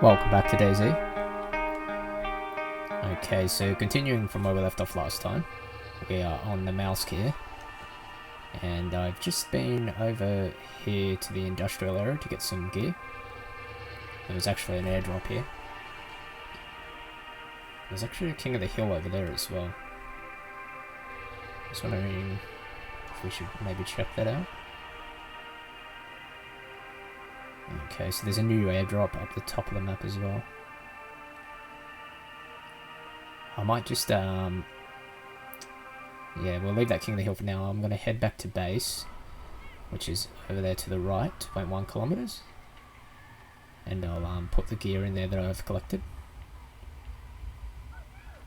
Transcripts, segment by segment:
Welcome back to DayZ. Okay, so continuing from where we left off last time, we are on the mouse here, and I've just been over here to the industrial area to get some gear. There was actually an airdrop here. There's actually a King of the Hill over there as well. I was wondering if we should maybe check that out. Okay, so there's a new airdrop up the top of the map as well. I might just, yeah, we'll leave that King of the Hill for now. I'm going to head back to base, which is over there to the right, 2.1 kilometers. And I'll put the gear in there that I've collected.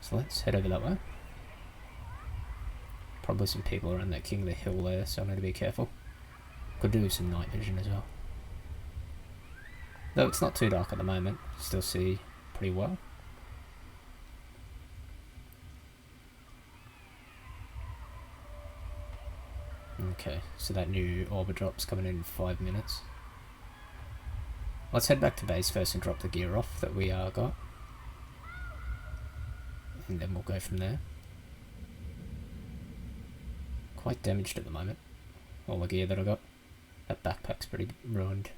So let's head over that way. Probably some people around that King of the Hill there, so I'm going to be careful. Could do some night vision as well. Though it's not too dark at the moment, still see pretty well. Okay, so that new orbit drop's coming in 5 minutes. Let's head back to base first and drop the gear off that we got. And then we'll go from there. Quite damaged at the moment, all the gear that I got. That backpack's pretty ruined.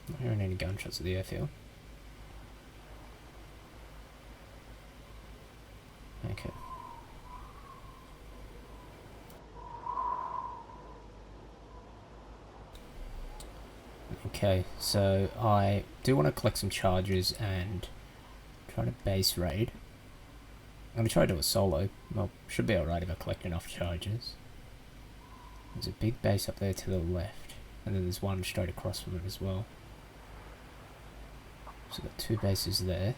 Not hearing any gunshots at the airfield. Okay. Okay, so I do want to collect some charges and try to base raid. I'm going to try to do a solo. Well, should be alright if I collect enough charges. There's a big base up there to the left, and then there's one straight across from it as well. So I've got two bases there.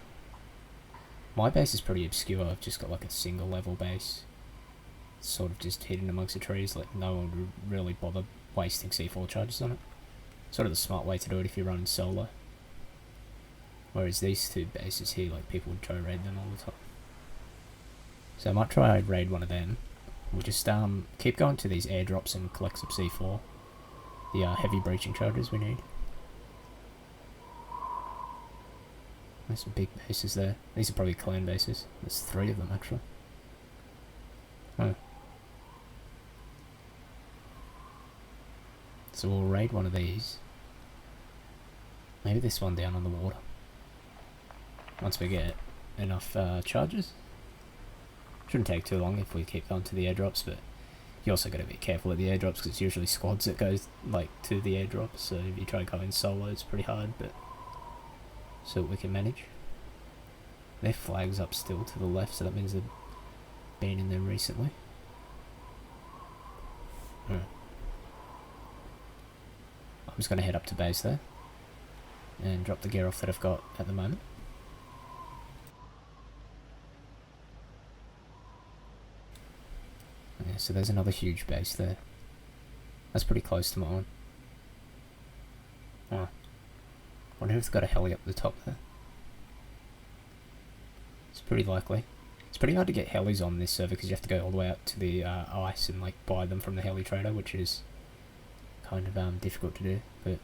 My base is pretty obscure. I've just got like a single level base. It's sort of just hidden amongst the trees, like no one would really bother wasting C4 charges on it. Sort of the smart way to do it if you're running solo. Whereas these two bases here, like people would try to raid them all the time. So I might try to raid one of them. We'll just keep going to these airdrops and collect some C4. The heavy breaching charges we need. There's some big bases there. These are probably clan bases. There's 3 of them actually. Oh. So we'll raid one of these. Maybe this one down on the water. Once we get enough charges. Shouldn't take too long if we keep going to the airdrops, but you also got to be careful at the airdrops because it's usually squads that goes like to the airdrops. So if you try to go in solo, it's pretty hard, but so we can manage. Their flag's up still to the left, so that means they've been in there recently. I'm just going to head up to base there and drop the gear off that I've got at the moment. Yeah, so there's another huge base there. That's pretty close to mine. Oh. Wonder if it's got a heli up the top there. It's pretty likely. It's pretty hard to get helis on this server because you have to go all the way out to the ice and like buy them from the heli trader, which is kind of difficult to do, but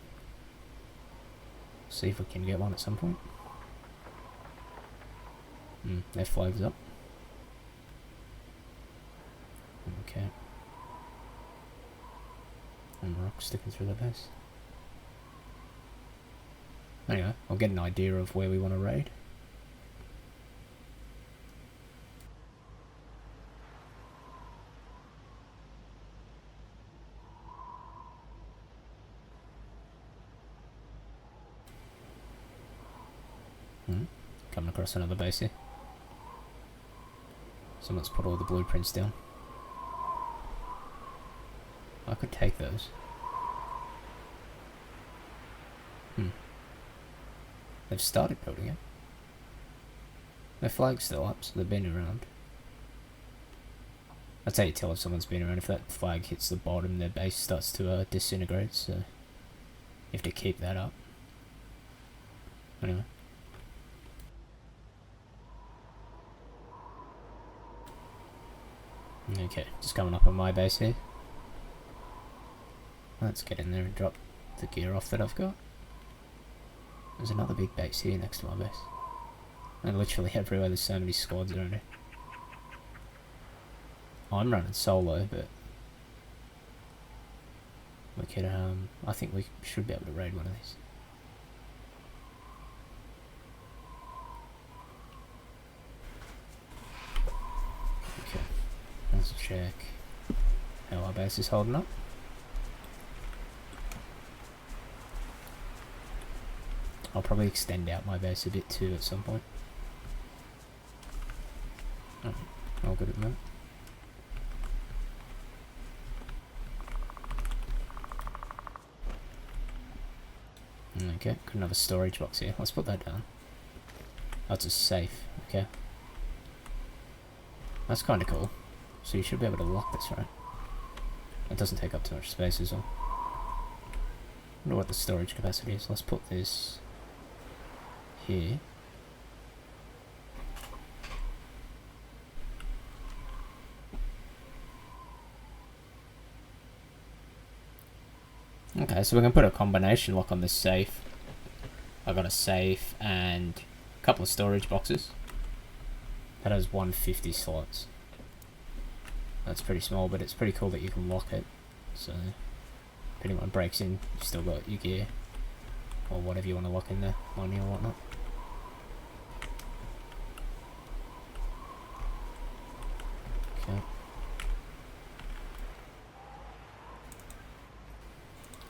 see if we can get one at some point. Their flag's up. Okay. And rocks sticking through the base. Anyway, I'll get an idea of where we want to raid. Coming across another base here. Someone's put all the blueprints down. I could take those. They've started building it. Their flag's still up, so they've been around. That's how you tell if someone's been around. If that flag hits the bottom, their base starts to disintegrate, so you have to keep that up. Anyway. Okay, just coming up on my base here. Let's get in there and drop the gear off that I've got. There's another big base here next to my base. And literally everywhere there's so many squads around here. I'm running solo, but we could, I think we should be able to raid one of these. Okay, let's check how our base is holding up. I'll probably extend out my base a bit too at some point. Oh, all good at the moment. Okay, got another storage box here. Let's put that down. That's a safe, okay. That's kind of cool. So you should be able to lock this, right? It doesn't take up too much space as well. I wonder what the storage capacity is. Let's put this here. Okay, so we can put a combination lock on this safe. I've got a safe and a couple of storage boxes. That has 150 slots. That's pretty small, but it's pretty cool that you can lock it. So if anyone breaks in, you've still got your gear or whatever you want to lock in there, money or whatnot. Okay.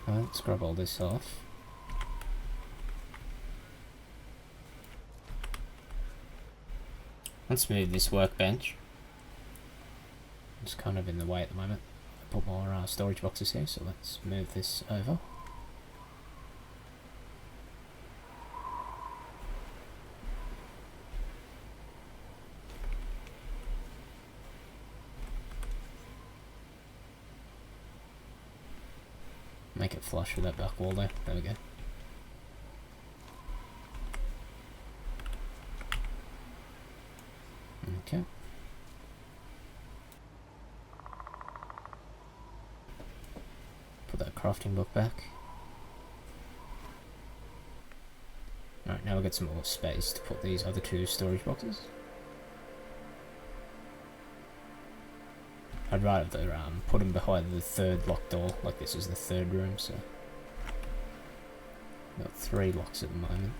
Let's grab all this off. Let's move this workbench. It's kind of in the way at the moment. I put more storage boxes here, so let's move this over. Make it flush with that back wall there. There we go. Okay. Put that crafting book back. Alright, now we'll get some more space to put these other two storage boxes. I'd rather put them behind the third locked door, like this is the third room, so got 3 locks at the moment.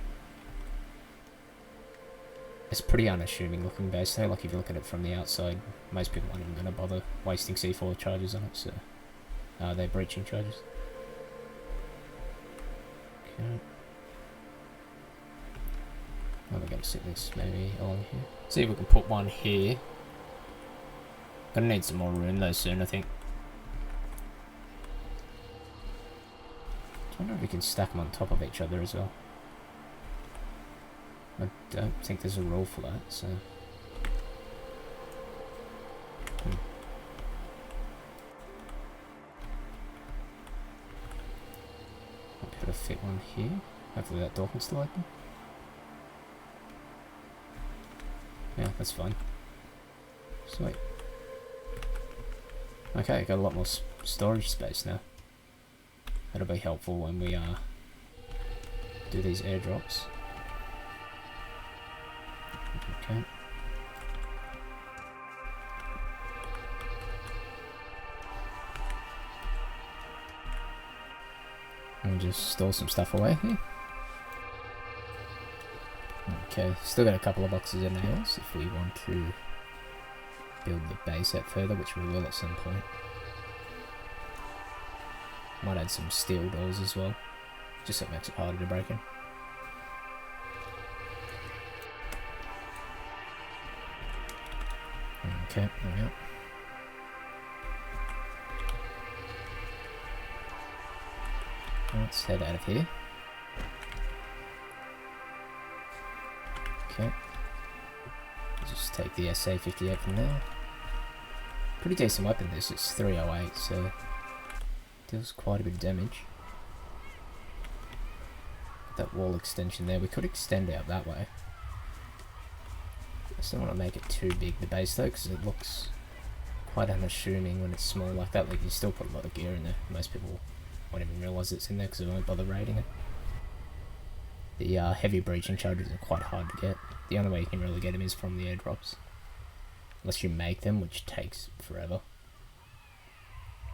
It's pretty unassuming looking base though, like if you look at it from the outside, most people aren't even going to bother wasting C4 charges on it, so they're breaching charges. Okay. Well, we're going to sit this maybe along here. See if we can put one here. Gonna need some more room though soon, I think. I wonder if we can stack them on top of each other as well. I don't think there's a rule for that, so... Might be able to fit one here. Hopefully that door can still open. Yeah, that's fine. Sweet. Okay, got a lot more storage space now. That'll be helpful when we do these airdrops. Okay. And just store some stuff away here. Okay, still got a couple of boxes of nails if we want to build the base out further, which we will at some point. Might add some steel doors as well, just so it makes it harder to break in. Okay, there we go. Let's head out of here. Okay. Just take the SA-58 from there. Pretty decent weapon this, it's 308, so deals quite a bit of damage. That wall extension there, we could extend out that way. I still want to make it too big, the base though, because it looks quite unassuming when it's small like that. Like, you still put a lot of gear in there. Most people won't even realise it's in there because I won't bother raiding it. The heavy breaching charges are quite hard to get. The only way you can really get them is from the airdrops. Unless you make them, which takes forever.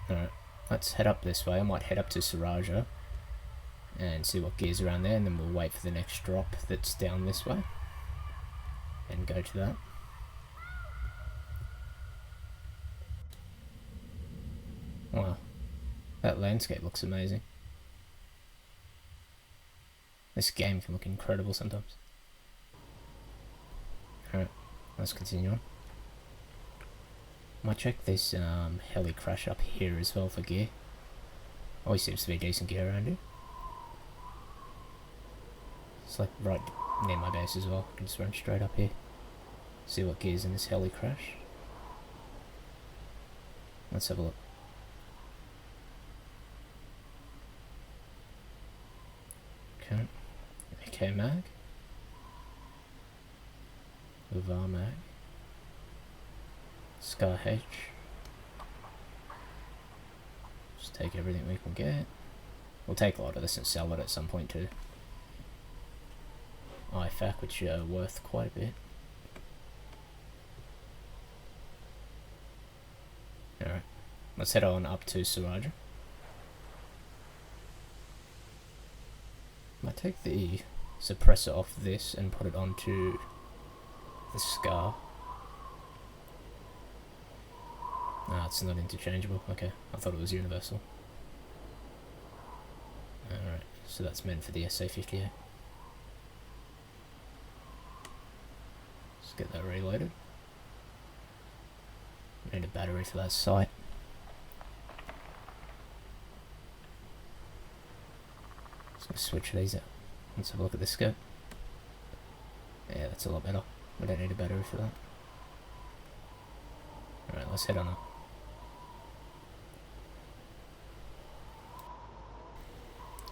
Alright, let's head up this way. I might head up to Saraja and see what gear's around there, and then we'll wait for the next drop that's down this way and go to that. Wow, that landscape looks amazing. This game can look incredible sometimes. Alright, let's continue on. Might check this heli crash up here as well for gear. Always seems to be decent gear around here. It's like right near my base as well. I can just run straight up here. See what gear's in this heli crash. Let's have a look. Okay. AK mag. Uvar mag. Scar H. Just take everything we can get. We'll take a lot of this and sell it at some point too. IFAC, which are worth quite a bit. Alright, let's head on up to Saraja. Might take the suppressor off this and put it onto the Scar. Ah, it's not interchangeable. Okay, I thought it was universal. Alright, so that's meant for the SA-58. Let's get that reloaded. Need a battery for that sight. Just gonna switch these out. Let's have a look at this scope. Yeah, that's a lot better. We don't need a battery for that. Alright, let's head on up.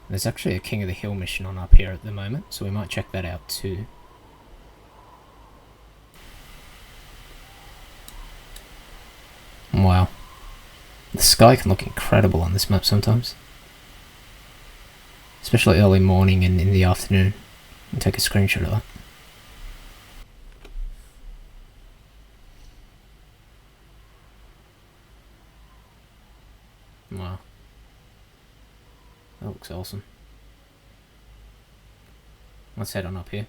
There's actually a King of the Hill mission on up here at the moment, so we might check that out too. Wow. The sky can look incredible on this map sometimes. Especially early morning and in the afternoon. I'll take a screenshot of that. Wow. That looks awesome. Let's head on up here.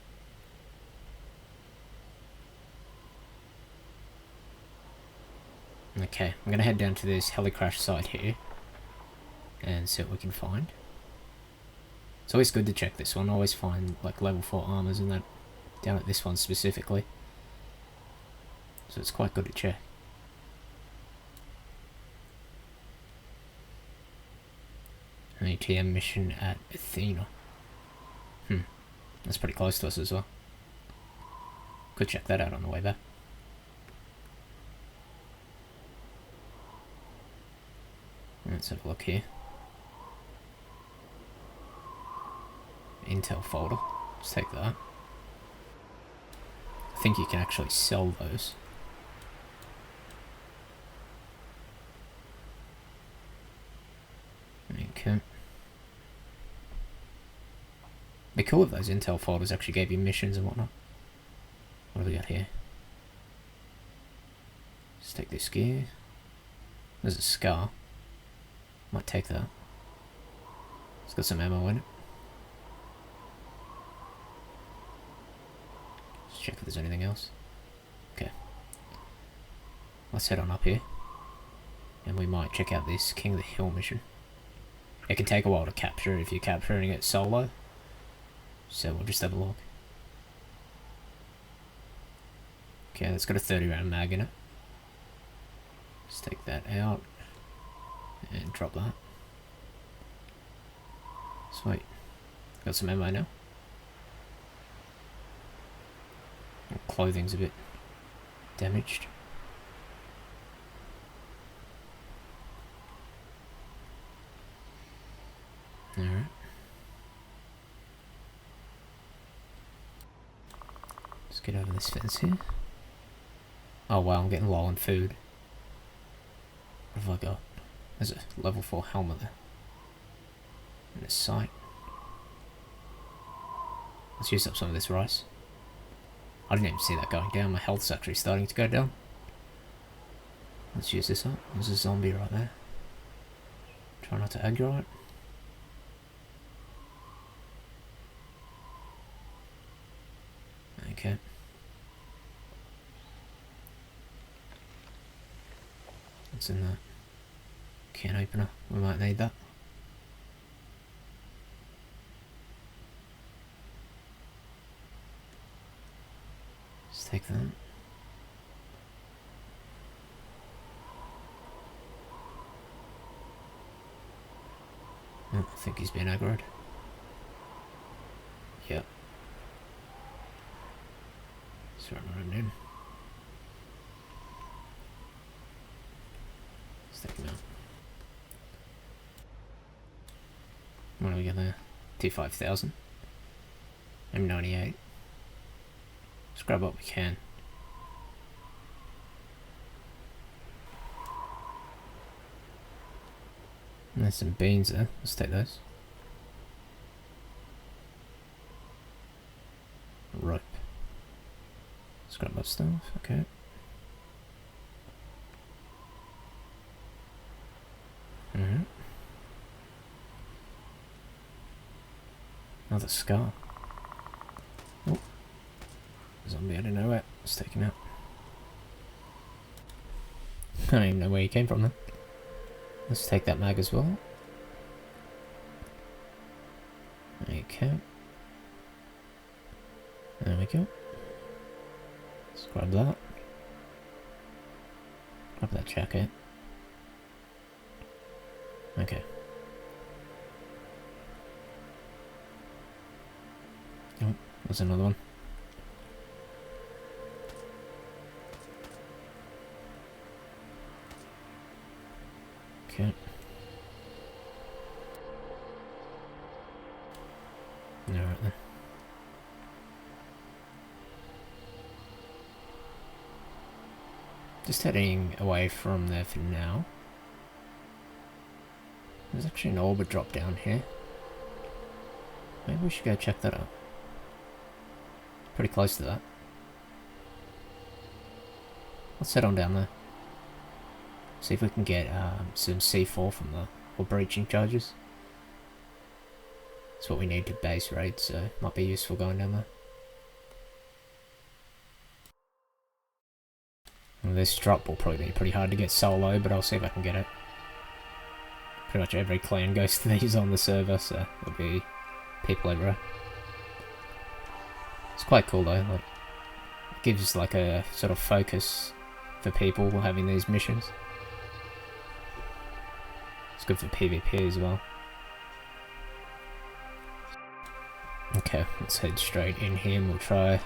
Okay, I'm gonna head down to this heli crash site here and see what we can find. It's always good to check this one. I always find like level 4 armors and that down at this one specifically. So it's quite good to check. An ATM mission at Athena. That's pretty close to us as well. Could check that out on the way back. Let's have a look here. Intel folder. Let's take that. I think you can actually sell those. Okay. Be cool if those intel folders actually gave you missions and whatnot. What do we got here? Let's take this gear. There's a Scar. Might take that. It's got some ammo in it. Let's check if there's anything else. Okay. Let's head on up here. And we might check out this King of the Hill mission. It can take a while to capture if you're capturing it solo. So we'll just have a look. Okay, it's got a 30 round mag in it. Let's take that out. And drop that. Sweet. Got some ammo now. Clothing's a bit damaged. Alright. Let's get over this fence here. Oh wow, I'm getting low on food. What have I got? There's a level 4 helmet there. of sight. Let's use up some of this rice. I didn't even see that going down. My health's actually starting to go down. Let's use this up. There's a zombie right there. Try not to aggro it. Okay. What's in there? Can opener. We might need that. Let's take that. Oh, I think he's been aggroed. Yep. Let's run in. Let's take him out. What do we get there? 25,000. M98. Let's grab what we can. And there's some beans there. Let's take those. Rope. Let's grab that stuff. Okay. Alright. Another scar. Oh. Zombie out of nowhere. Let's take him out. I don't even know where he came from then. Let's take that mag as well. Okay. There we go. Let's grab that. Grab that jacket. Okay. Oh, there's another one. Okay. Alright then. Just heading away from there for now. There's actually an orbit drop down here. Maybe we should go check that out. Pretty close to that. Let's head on down there. See if we can get some C4 from the or breaching charges. That's what we need to base raid, so it might be useful going down there. Well, this drop will probably be pretty hard to get solo, but I'll see if I can get it. Pretty much every clan goes to these on the server, so there'll be people everywhere. It's quite cool though, like, it gives like a sort of focus for people having these missions. It's good for PvP as well. Okay, let's head straight in here and we'll try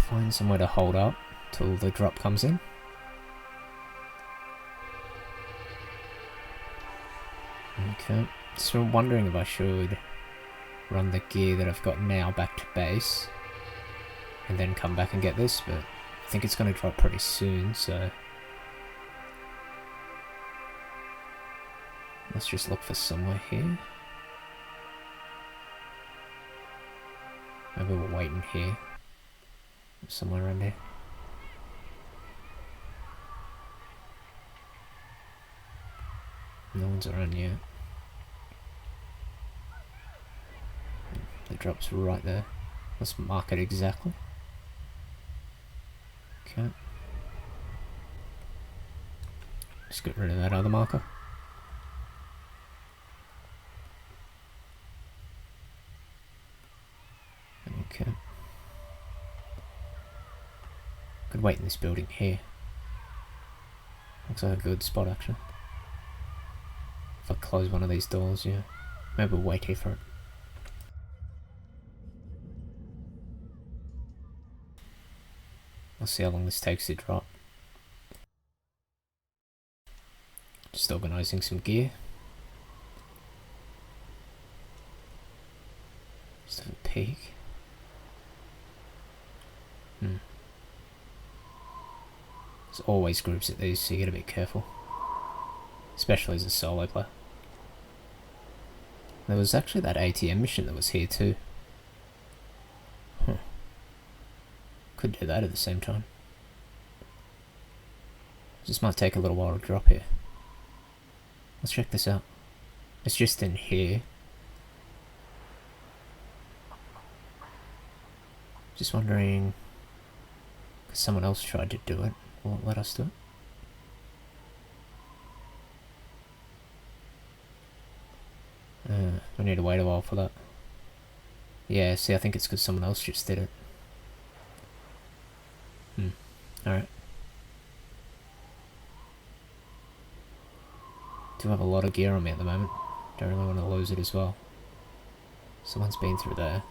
find somewhere to hold up till the drop comes in. Okay, so I'm wondering if I should run the gear that I've got now back to base and then come back and get this, but I think it's going to drop pretty soon, so let's just look for somewhere here. Maybe we'll wait in here, somewhere around here. No one's around yet. The drop's right there. Let's mark it exactly. Okay. Let's get rid of that other marker. Okay. Could wait in this building here. Looks like a good spot actually. If I close one of these doors, yeah. Maybe we'll wait here for it. I'll see how long this takes to drop. Just organising some gear. Just have a peek. There's always groups at these, so you gotta be careful. Especially as a solo player. There was actually that ATM mission that was here too. Huh. Could do that at the same time. This might take a little while to drop here. Let's check this out. It's just in here. Just wondering, because someone else tried to do it, won't let us do it. We need to wait a while for that. Yeah, see, I think it's because someone else just did it. Alright. Do have a lot of gear on me at the moment. Don't really want to lose it as well. Someone's been through there.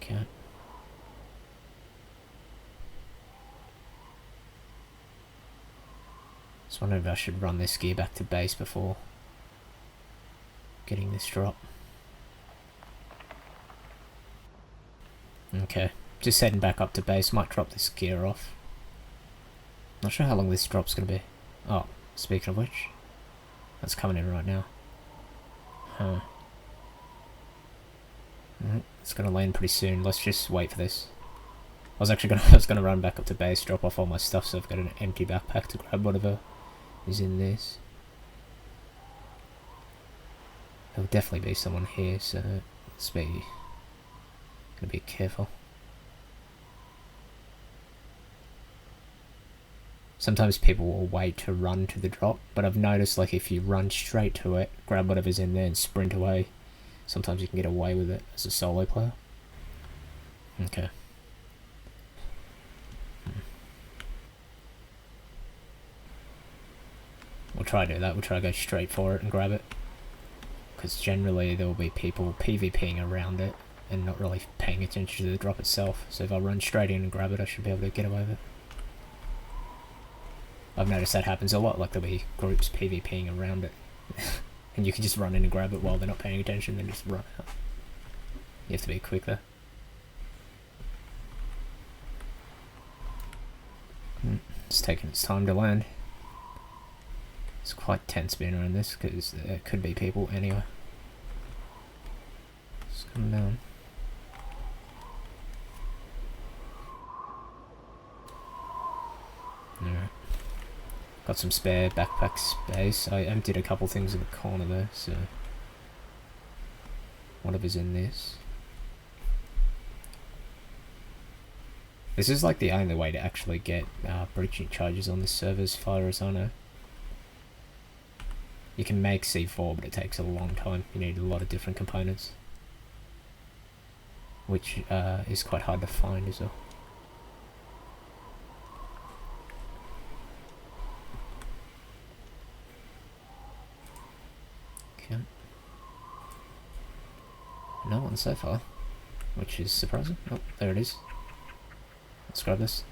Okay. Just wondering if I should run this gear back to base before getting this drop. Okay, just heading back up to base. Might drop this gear off. Not sure how long this drop's gonna be. Oh, speaking of which, that's coming in right now. Huh. It's gonna land pretty soon. Let's just wait for this. I was gonna run back up to base, drop off all my stuff, so I've got an empty backpack to grab whatever is in this. There'll definitely be someone here, so let's be careful. Sometimes people will wait to run to the drop, but I've noticed like if you run straight to it, grab whatever's in there and sprint away, sometimes you can get away with it as a solo player. Okay. We'll try to do that. We'll try to go straight for it and grab it. Because generally there will be people PvPing around it and not really paying attention to the drop itself. So if I run straight in and grab it, I should be able to get away with it. I've noticed that happens a lot, like there'll be groups PvPing around it. And you can just run in and grab it while they're not paying attention, then just run out. You have to be quick there. It's taking its time to land. It's quite tense being around this, because there could be people anywhere. Just come down. Alright. Got some spare backpack space. I emptied a couple things in the corner there, so whatever's in this. This is like the only way to actually get breaching charges on this server as far as I know. You can make C4, but it takes a long time. You need a lot of different components, which is quite hard to find as well. Okay. No one so far, which is surprising. Oh, there it is. Let's grab this.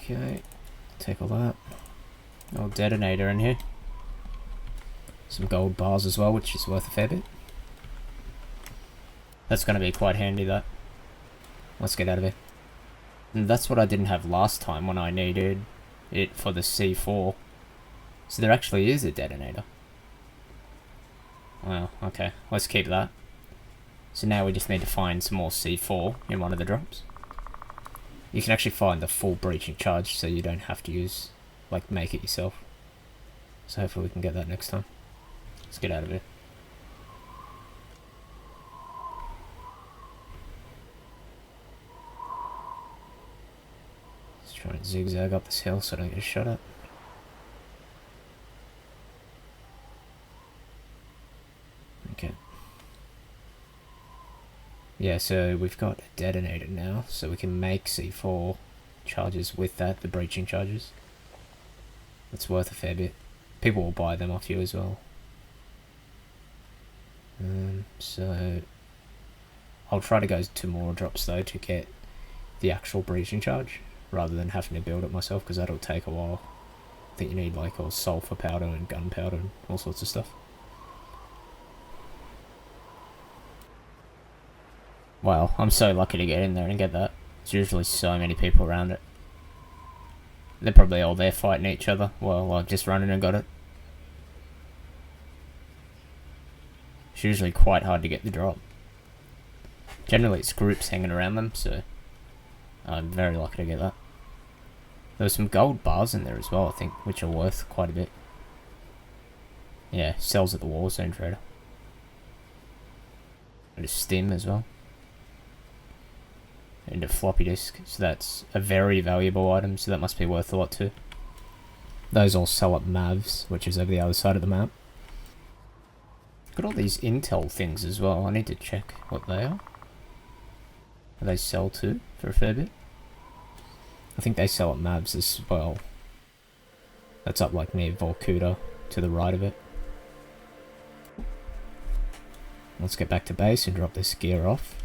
Okay, take all that. Old detonator in here. Some gold bars as well, which is worth a fair bit. That's going to be quite handy, that. Let's get out of here. And that's what I didn't have last time when I needed it for the C4. So there actually is a detonator. Well, okay, let's keep that. So now we just need to find some more C4 in one of the drops. You can actually find the full breaching charge, so you don't have to use, like, make it yourself. So hopefully we can get that next time. Let's get out of here. Let's try and zigzag up this hill so I don't get shot at. Okay. Yeah, so we've got a detonator now, so we can make C4 charges with that, the breaching charges. That's worth a fair bit. People will buy them off you as well. So I'll try to go to more drops though to get the actual breaching charge, rather than having to build it myself, because that'll take a while. I think you need like all sulfur powder and gunpowder and all sorts of stuff. Wow, I'm so lucky to get in there and get that. There's usually so many people around it. They're probably all there fighting each other while I've just run in and got it. It's usually quite hard to get the drop. Generally it's groups hanging around them, so I'm very lucky to get that. There were some gold bars in there as well, I think, which are worth quite a bit. Yeah, sells at the Warzone Trader. And a stim as well. And a floppy disk, so that's a very valuable item, so that must be worth a lot too. Those all sell at Mavs, which is over the other side of the map. Got all these intel things as well, I need to check what they are. They sell too, for a fair bit. I think they sell at Mavs as well. That's up like near Volcuda, to the right of it. Let's get back to base and drop this gear off.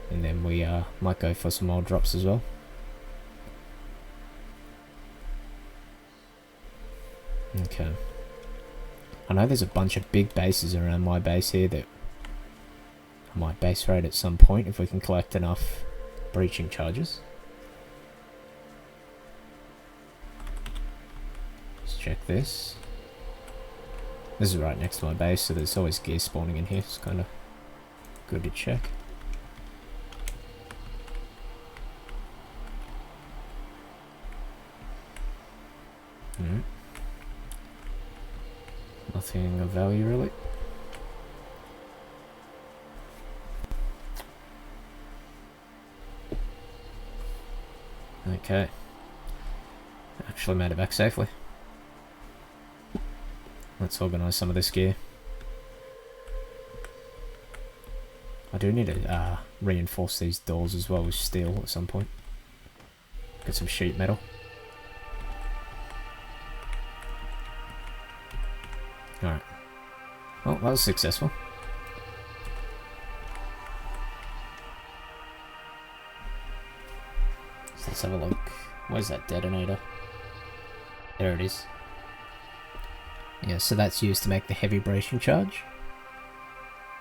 And then we might go for some more drops as well. Okay. I know there's a bunch of big bases around my base here that I might base raid at some point if we can collect enough breaching charges. Let's check this. This is right next to my base, so there's always gear spawning in here. It's kind of good to check. Nothing of value really. Okay. Actually made it back safely. Let's organise some of this gear. I do need to reinforce these doors as well with steel at some point. Get some sheet metal. Alright. Well, that was successful. So let's have a look. Where's that detonator? There it is. Yeah, so that's used to make the heavy bracing charge.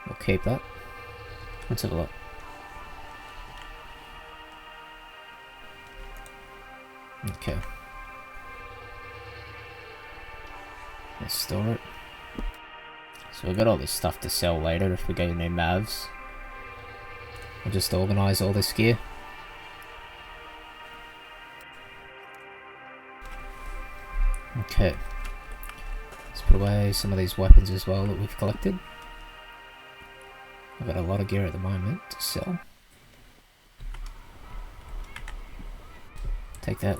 We'll keep that. Let's have a look. Okay. Let's store it. So we've got all this stuff to sell later if we get any Mavs. I'll just organise all this gear. Okay. Let's put away some of these weapons as well that we've collected. I've got a lot of gear at the moment to sell. Take that.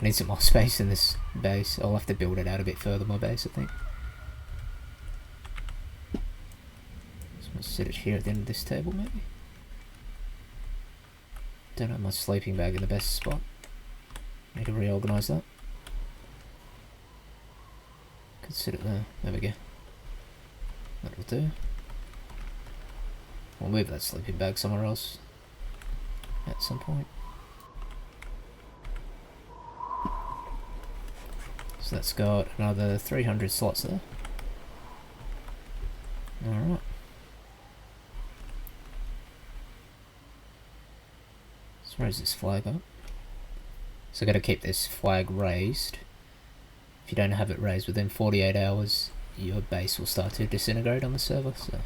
I need some more space in this base. I'll have to build it out a bit further, my base, I think. So I'll set it here at the end of this table, maybe? Don't have my sleeping bag in the best spot. Need to reorganise that. Could sit it there. There we go. That'll do. We'll move that sleeping bag somewhere else at some point. So that's got another 300 slots there. Alright. Let's raise this flag up. So I've got to keep this flag raised. If you don't have it raised within 48 hours, your base will start to disintegrate on the server. So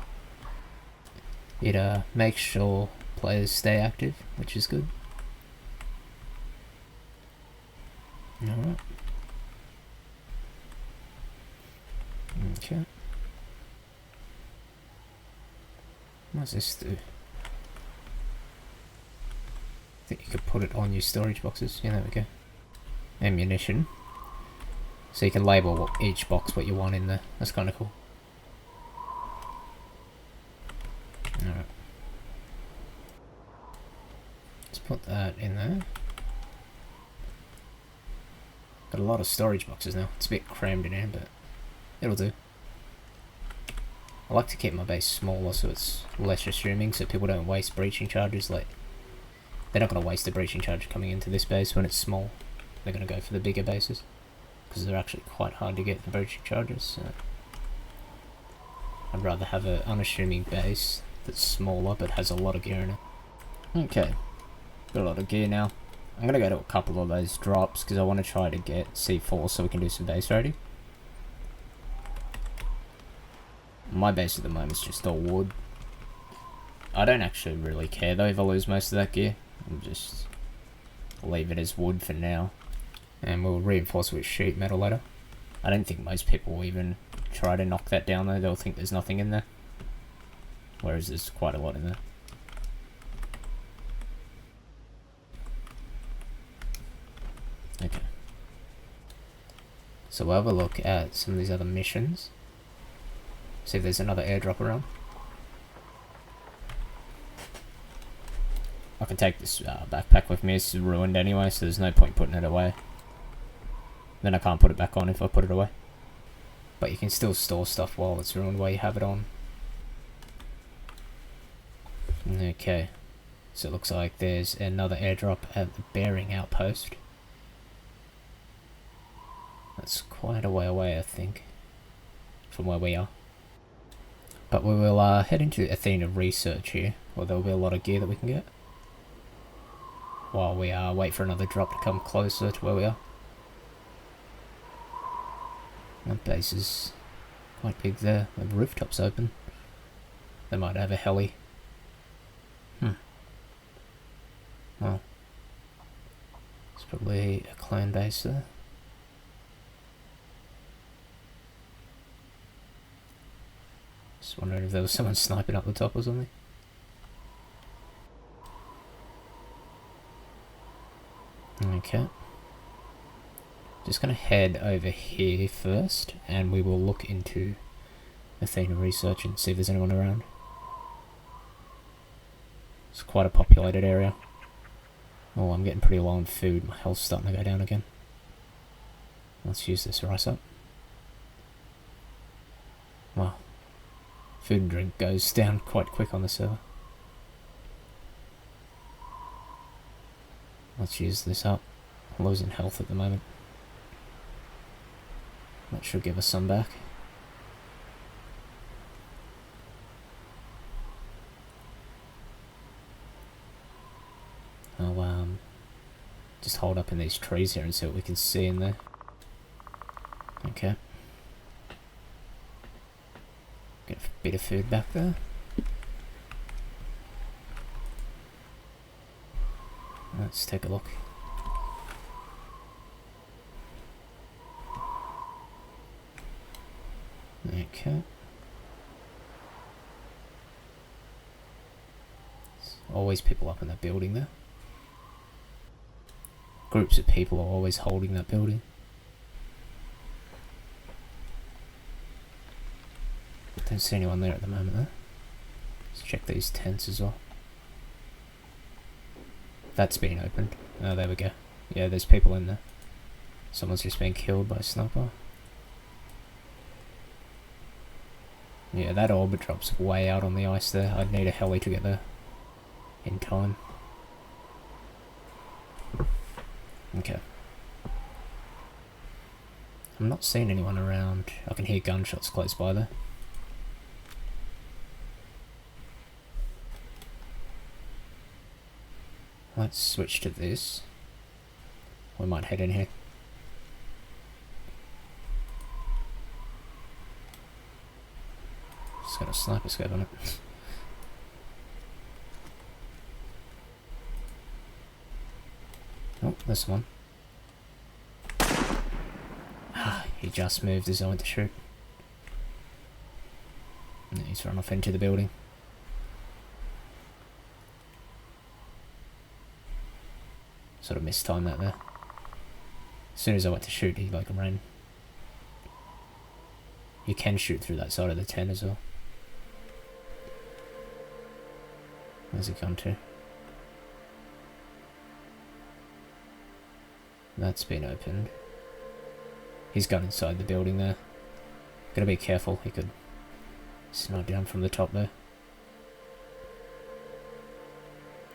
it makes sure players stay active, which is good. Alright. Okay. What does this do? I think you could put it on your storage boxes. Yeah, there we go. Ammunition. So you can label each box what you want in there. That's kind of cool. Alright. Let's put that in there. Got a lot of storage boxes now. It's a bit crammed in here, but it'll do. I like to keep my base smaller so it's less assuming, so people don't waste breaching charges. Like, they're not going to waste a breaching charge coming into this base when it's small. They're going to go for the bigger bases, because they're actually quite hard to get the breaching charges, so I'd rather have an unassuming base that's smaller but has a lot of gear in it. Okay, got a lot of gear now. I'm going to go to a couple of those drops because I want to try to get C4 so we can do some base raiding. My base at the moment is just all wood. I don't actually really care though if I lose most of that gear. I'll just leave it as wood for now. And we'll reinforce it with sheet metal later. I don't think most people will even try to knock that down though. They'll think there's nothing in there. Whereas there's quite a lot in there. Okay. So we'll have a look at some of these other missions. See if there's another airdrop around. I can take this backpack with me. It's ruined anyway, so there's no point putting it away. Then I can't put it back on if I put it away. But you can still store stuff while it's ruined while you have it on. Okay. So it looks like there's another airdrop at the bearing outpost. That's quite a way away, I think, from where we are. But we will head into Athena research here, where there'll be a lot of gear that we can get. While we wait for another drop to come closer to where we are. That base is quite big there. The rooftop's open. They might have a heli. Well, it's probably a clan base there. Just wondering if there was someone sniping up the top or something. Okay. Just gonna head over here first, and we will look into Athena research and see if there's anyone around. It's quite a populated area. Oh, I'm getting pretty low on food. My health's starting to go down again. Let's use this rice up. Wow. Food and drink goes down quite quick on the server. Let's use this up. I'm losing health at the moment. That should give us some back. I'll just hold up in these trees here and see what we can see in there. Okay. Get a bit of food back there. Let's take a look. Okay. There's always people up in that building there. Groups of people are always holding that building. Don't see anyone there at the moment though. Let's check these tents as well. That's been opened. Oh, there we go. Yeah, there's people in there. Someone's just been killed by a sniper. Yeah, that orbit drop's way out on the ice there. I'd need a heli to get there in time. Okay. I'm not seeing anyone around. I can hear gunshots close by there. Let's switch to this. We might head in here. Just got a sniper scope on it. Oh, there's one. Ah, he just moved as I went to shoot. And he's run off into the building. Sort of mistimed that there. As soon as I went to shoot, he like ran. You can shoot through that side of the tent as well. Where's he gone to? That's been opened. He's gone inside the building there. Gotta be careful, he could snipe down from the top there.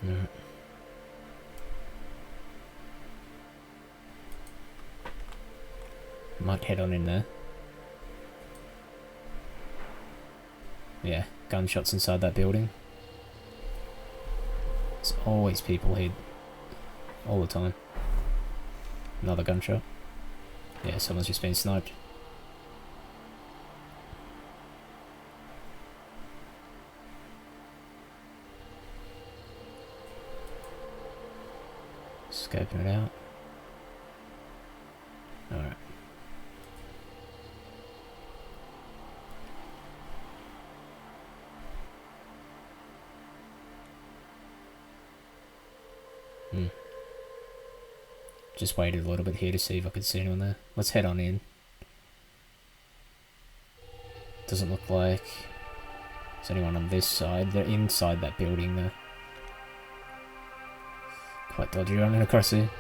Alright. Might head on in there. Yeah, gunshots inside that building. There's always people here. All the time. Another gunshot. Yeah, someone's just been sniped. Scoping it out. Alright. Just waited a little bit here to see if I could see anyone there. Let's head on in. Doesn't look like there's anyone on this side. They're inside that building there. Quite dodgy running across here.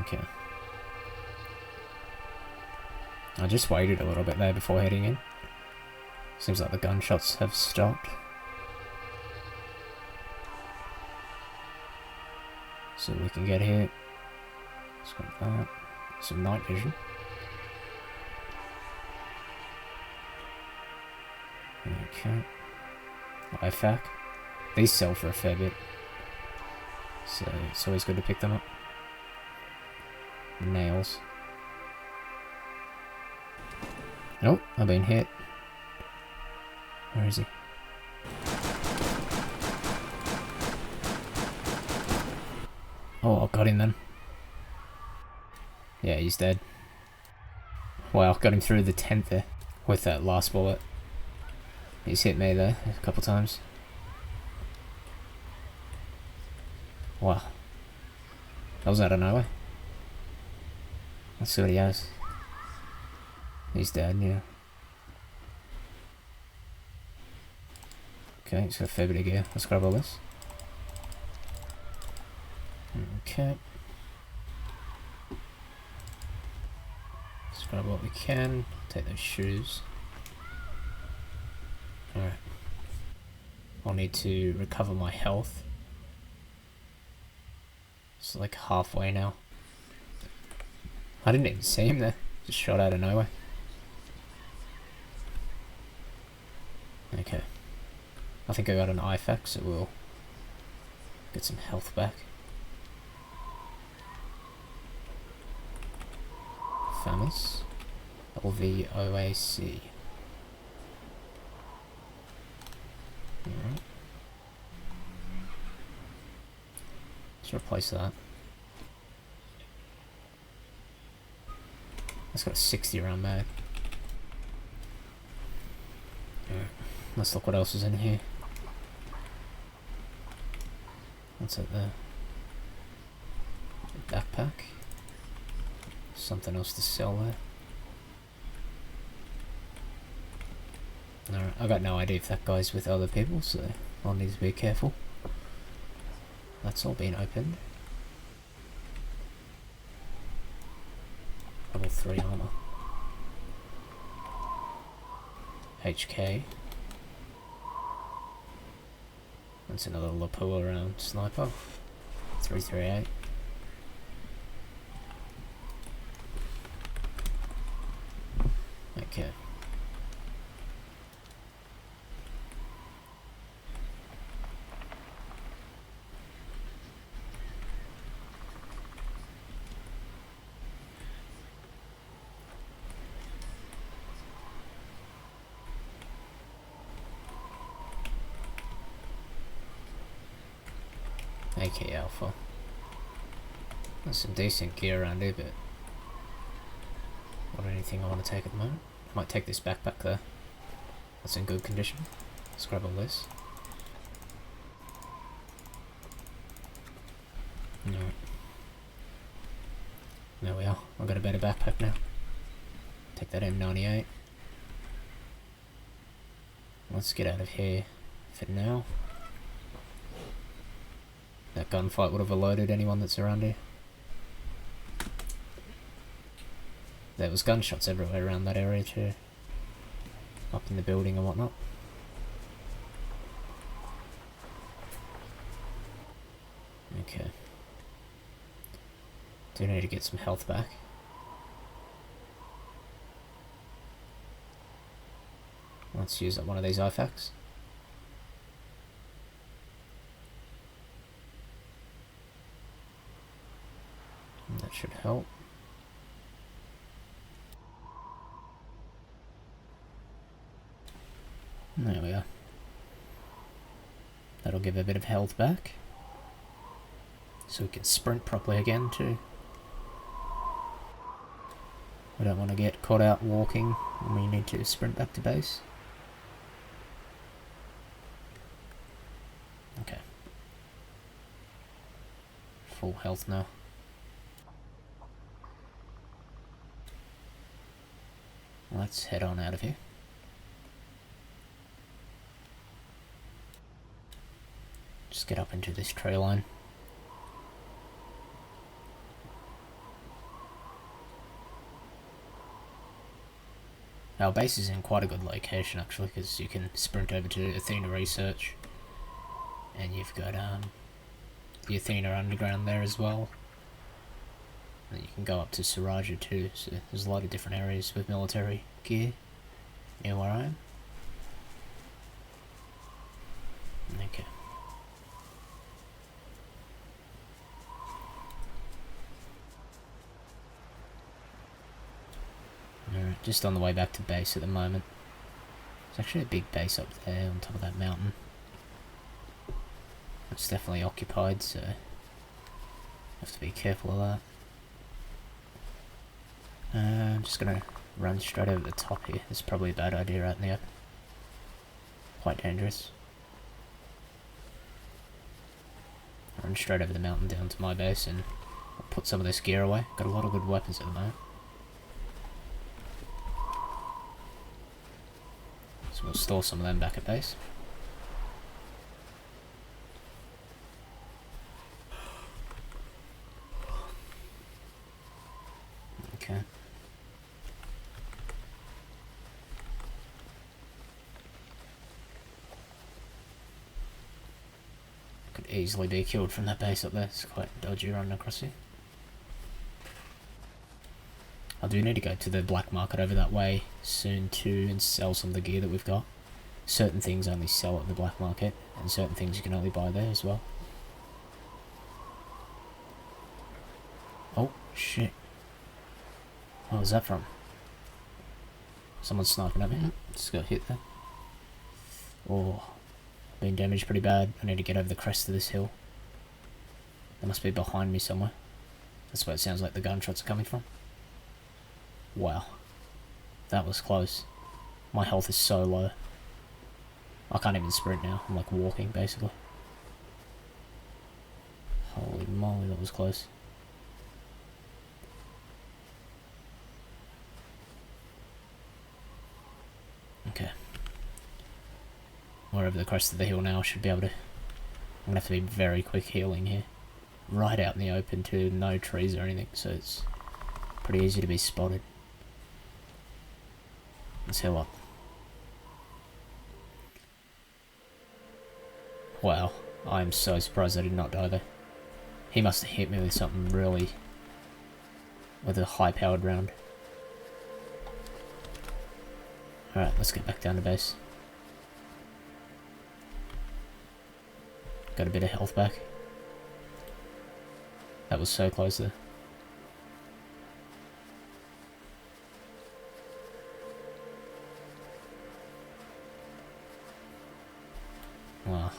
Okay. I just waited a little bit there before heading in. Seems like the gunshots have stopped. So we can get here. Let's go with that. Some night vision. Okay. IFAC. These sell for a fair bit. So it's always good to pick them up. Nails. Oh, I've been hit. Where is he? Oh, I got him then. Yeah, he's dead. Wow, got him through the tent there with that last bullet. He's hit me there a couple times. Wow. That was out of nowhere. Let's see what he has. He's dead, yeah. Okay, he's got a fair bit of gear. Let's grab all this. Okay. Let's grab what we can. Take those shoes. Alright. I'll need to recover my health. It's like halfway now. I didn't even see him there. Just shot out of nowhere. Okay. I think I got an IFAC, so we'll get some health back. Famous. LVOAC. Alright. Let's replace that. That's got a 60 round mag. Alright. Let's look what else is in here. What's it there? A backpack. Something else to sell there. Alright, I got no idea if that guy's with other people, so I'll need to be careful. That's all been opened. Level 3 armor. HK. That's another lapua round sniper. 338. Okay. AK Alpha. There's some decent gear around here, but not anything I want to take at the moment. Might take this backpack there. That's in good condition. Let's grab all this. No. There we are. I've got a better backpack now. Take that M98. Let's get out of here for now. That gunfight would have alerted anyone that's around here. There was gunshots everywhere around that area too. Up in the building and whatnot. Okay. Do need to get some health back. Let's use up one of these IFAKs. That should help. There we are. That'll give a bit of health back. So we can sprint properly again too. We don't want to get caught out walking when we need to sprint back to base. Okay. Full health now. Let's head on out of here. Just get up into this tree line. Our base is in quite a good location actually, because you can sprint over to Athena Research, and you've got the Athena Underground there as well. And you can go up to Suraja too, so there's a lot of different areas with military gear near where I am. Okay. Alright, just on the way back to base at the moment. There's actually a big base up there on top of that mountain. It's definitely occupied, so have to be careful of that. I'm just gonna run straight over the top here. It's probably a bad idea out in the open. Quite dangerous. Run straight over the mountain down to my base and I'll put some of this gear away. Got a lot of good weapons at the moment. So we'll store some of them back at base. Okay. Could easily be killed from that base up there. It's quite dodgy running across here. I do need to go to the black market over that way soon too and sell some of the gear that we've got. Certain things only sell at the black market, and certain things you can only buy there as well. Oh shit. What was that from? Someone's sniping at me. Just got hit there. Oh, been damaged pretty bad. I need to get over the crest of this hill. They must be behind me somewhere. That's where it sounds like the gunshots are coming from. Wow. That was close. My health is so low. I can't even sprint now. I'm like walking basically. Holy moly, that was close. Okay. We're over the crest of the hill now. Should be able to... I'm gonna have to be very quick healing here. Right out in the open too. No trees or anything, so it's pretty easy to be spotted. Let's heal up. Wow, I am so surprised I did not die there. He must have hit me with something really... with a high-powered round. Alright, let's get back down to base. Got a bit of health back. That was so close there. Wow.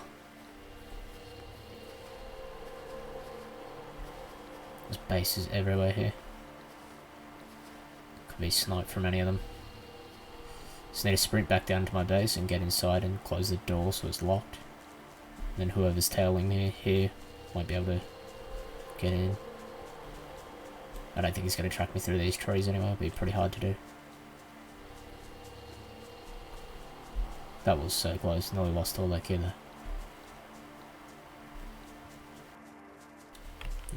There's bases everywhere here. Could be sniped from any of them. Just need to sprint back down to my base and get inside and close the door so it's locked. And then whoever's tailing me here won't be able to get in. I don't think he's going to track me through these trees anyway. It'll be pretty hard to do. That was so close. Nearly lost all that gear there.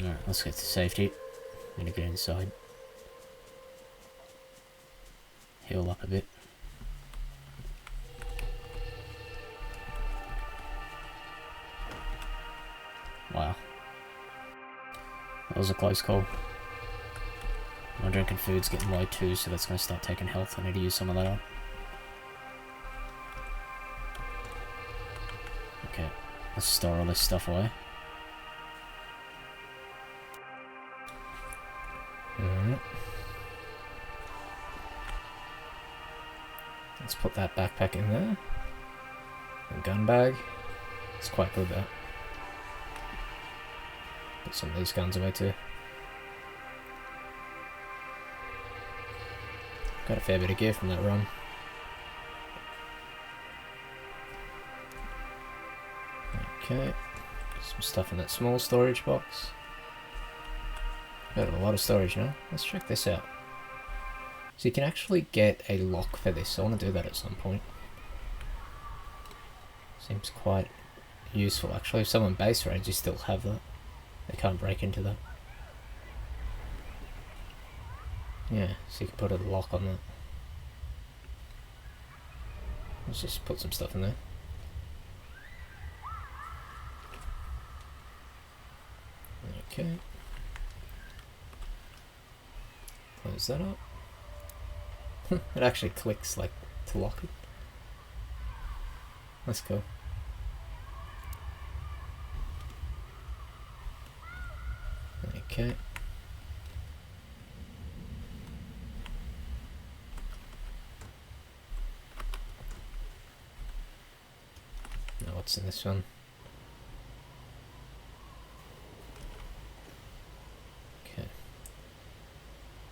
Alright, let's get to safety. I'm gonna get inside. Heal up a bit. Wow. That was a close call. My drinking food's getting low too, so that's gonna start taking health. I need to use some of that up. Okay, let's store all this stuff away. Alright. Let's put that backpack in there. And gun bag. It's quite good though. Put some of these guns away too. Got a fair bit of gear from that run. Okay. Some stuff in that small storage box. Got a lot of storage now. Let's check this out. So you can actually get a lock for this. I want to do that at some point. Seems quite useful actually. If someone base raids, you still have that. They can't break into that. Yeah, so you can put a lock on that. Let's just put some stuff in there. Okay. Close that up. It actually clicks like to lock it. That's cool. Okay. Now what's in this one? Okay.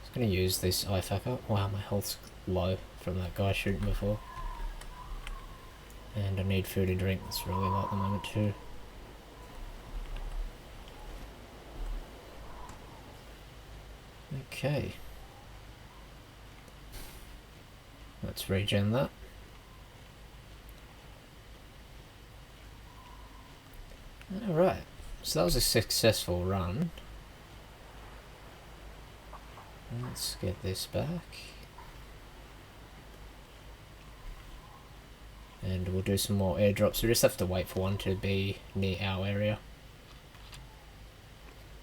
Just gonna use this IFAKer. Wow, my health's low from that guy shooting before. And I need food and drink. That's really low at the moment too. Okay. Let's regen that. Alright, so that was a successful run. Let's get this back. And we'll do some more airdrops. We just have to wait for one to be near our area,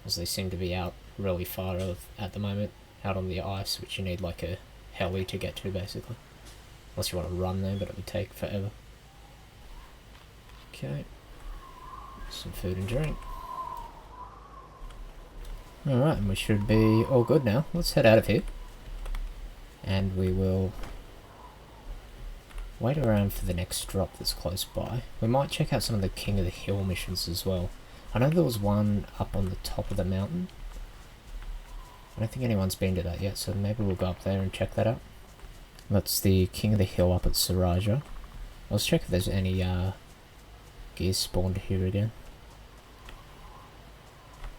as they seem to be out really far at the moment, out on the ice, which you need like a heli to get to basically. Unless you want to run there, but it would take forever. Okay. Some food and drink. Alright, and we should be all good now. Let's head out of here. And we will wait around for the next drop that's close by. We might check out some of the King of the Hill missions as well. I know there was one up on the top of the mountain. I don't think anyone's been to that yet, so maybe we'll go up there and check that out. That's the King of the Hill up at Saraja. Let's check if there's any gears spawned here again.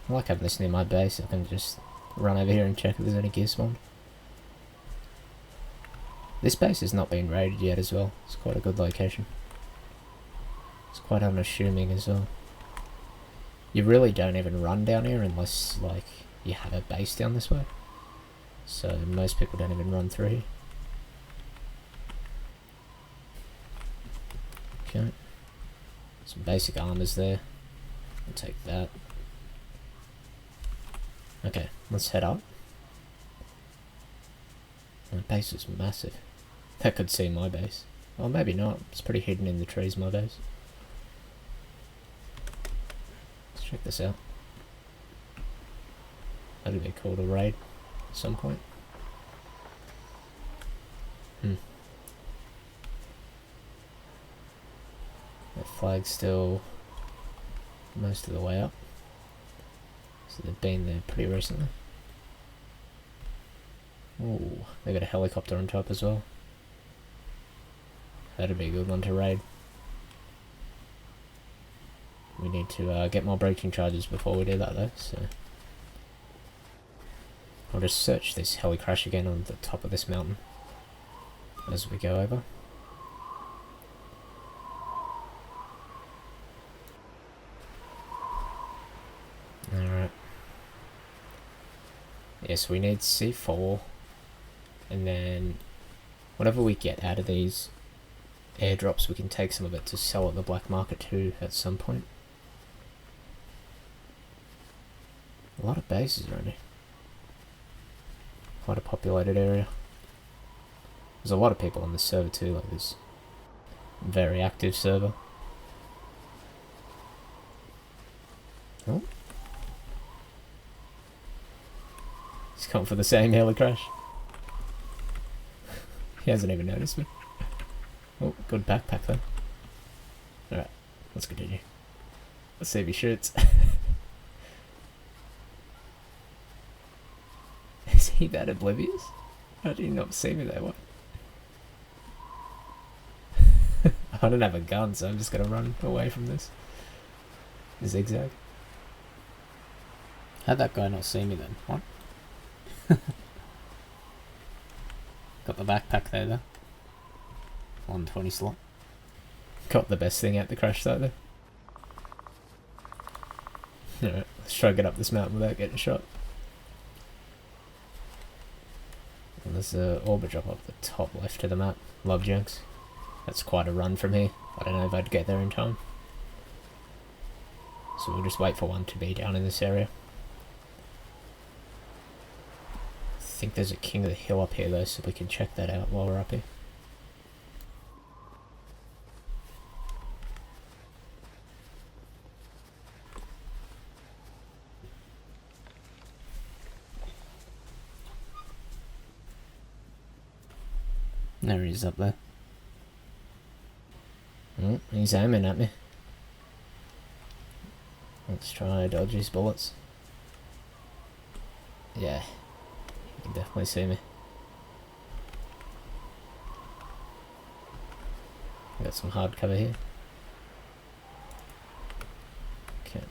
I like having this near my base. I can just run over here and check if there's any gear spawned. This base has not been raided yet as well. It's quite a good location. It's quite unassuming as well. You really don't even run down here unless like you have a base down this way. So most people don't even run through here. Okay. Some basic armors there. I'll take that. Okay, let's head up. My base is massive. That could see my base. Well, maybe not. It's pretty hidden in the trees, my base. Let's check this out. That'd be cool to raid at some point. That flag's still most of the way up. So they've been there pretty recently. Ooh, they got a helicopter on top as well. That'd be a good one to raid. We need to get more breaching charges before we do that though, so... I'll just search this heli crash again on the top of this mountain as we go over. Alright. Yes, we need C4, and then whatever we get out of these airdrops, we can take some of it to sell at the black market too at some point. A lot of bases around here. Quite a populated area. There's a lot of people on this server too, like this very active server. Oh. He's come for the same heli crash. He hasn't even noticed me. Oh, good backpack though. Alright, let's continue. Let's see if he shoots. Is he that oblivious? How did he not see me there? What? I don't have a gun, so I'm just gonna run away from this. Zigzag. How'd that guy not see me then? What? Got the backpack there though. 120 slot. Got the best thing out the crash site there. Alright, let's try to get up this mountain without getting shot. And there's an orbit drop up the top left of the map. Love junks. That's quite a run from here. I don't know if I'd get there in time. So we'll just wait for one to be down in this area. I think there's a King of the Hill up here though, so we can check that out while we're up here. There he is up there. Oh, he's aiming at me. Let's try to dodge his bullets. Yeah, you can definitely see me. Got some hard cover here. Okay.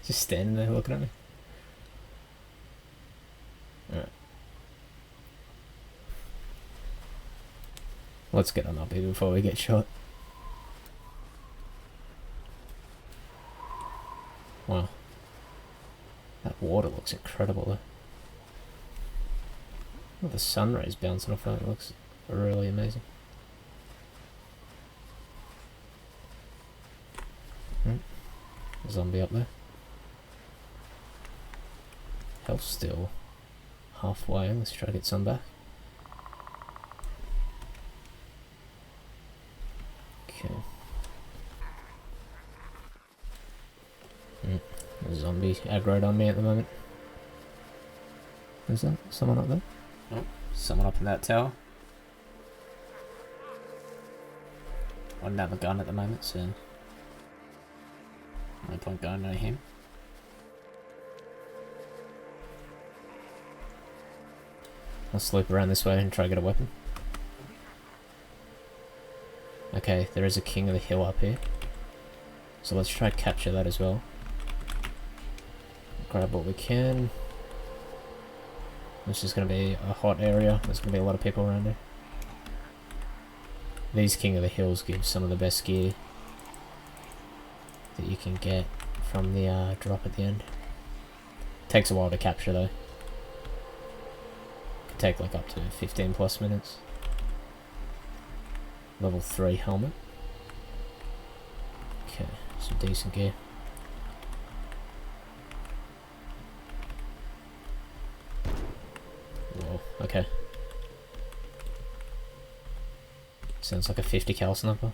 Just standing there looking at me. Alright. Let's get on up here before we get shot. Wow. That water looks incredible though. Oh, the sun rays bouncing off that looks really amazing. A zombie up there. Health still halfway. Let's try to get some back. Okay. A zombie aggroed on me at the moment. Is that someone up there? Oh, someone up in that tower. I don't have a gun at the moment, so no point going near him. I'll sloop around this way and try to get a weapon. Okay, there is a King of the Hill up here. So let's try to capture that as well. Grab what we can. This is going to be a hot area. There's going to be a lot of people around here. These King of the Hills give some of the best gear that you can get from the drop at the end. Takes a while to capture though. Could take like up to 15 plus minutes. Level 3 helmet. Okay, some decent gear. Whoa, okay. Sounds like a 50 cal sniper.